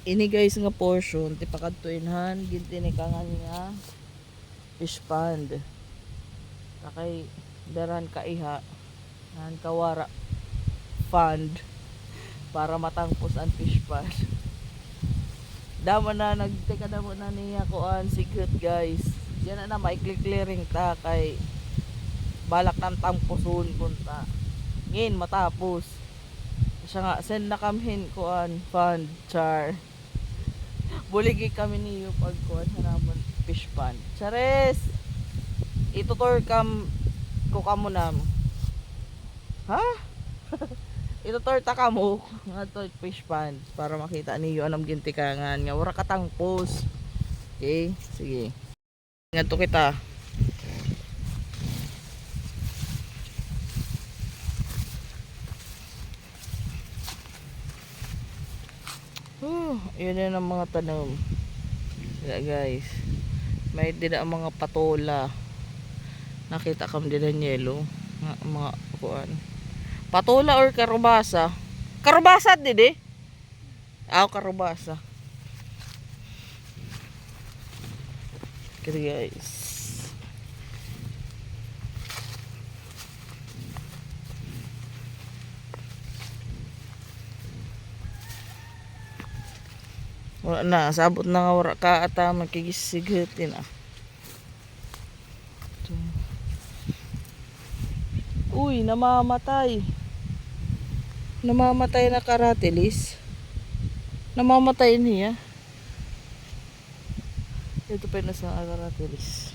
Ini guys nga portion ti pakadtoinhan gintinikangan nga fish pond. Takay daran kaiha nan kawara fund para matangpos ang fish pond. Damo na nagteka damo na niya kuan secret guys. Diyan na maikli-clearing ta kay balak nang tangposon kunta. Ngin matapos. Siya nga send na kamhin kuan fund char. Buligi kami niyo pag kuan sa namon fish pond. Chares. Itutor ko kamo nam. Ha? Itutor ta kamo nga to fish pond para makita niyo anong gintikangan nga wala katangpos. Okay, sige. Ngadto kita. Yun yun ang mga tanom. Yeah, guys. May din ang mga patola. Nakita kam din ang yelo. Mga kuan. Patola or karubasa? Karubasa din eh. Karubasa. Okay guys. Wala na, sabot na nga wala ka ata magkigisigitin ah. Uy, namamatay. Namamatay na karatilis. Namamatay niya. Ito pa na sa karatilis.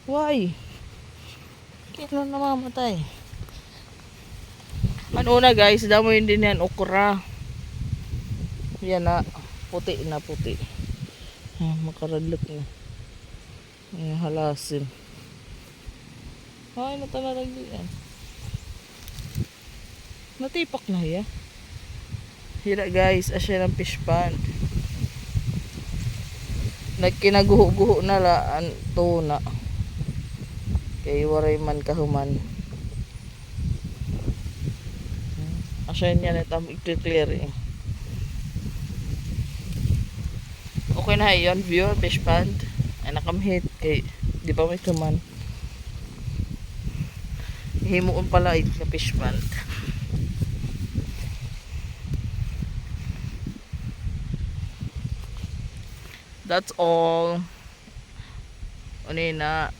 Why? Kaya na namamatay. Ano na guys, damo hindi niyan okra. Yan na, puti na puti. Makaradlok na. Halasin. Ay, natalalag yan. Natipak na ya. Hira guys, asya ng fish pond. Nagkinaguho-guho na laan tuna. Kay waray man kahuman. Asya niya na tam i-clear eh. Okay na yun, viewer, fish pond. Ay nakamhit kay di pa may kaman. Himuon pala na fish pond. That's all.Uni na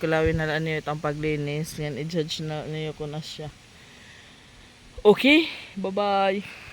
kulawin na lang niyo itong paglinis. Yan, i-judge na niyo ko na siya. Okay, bye-bye.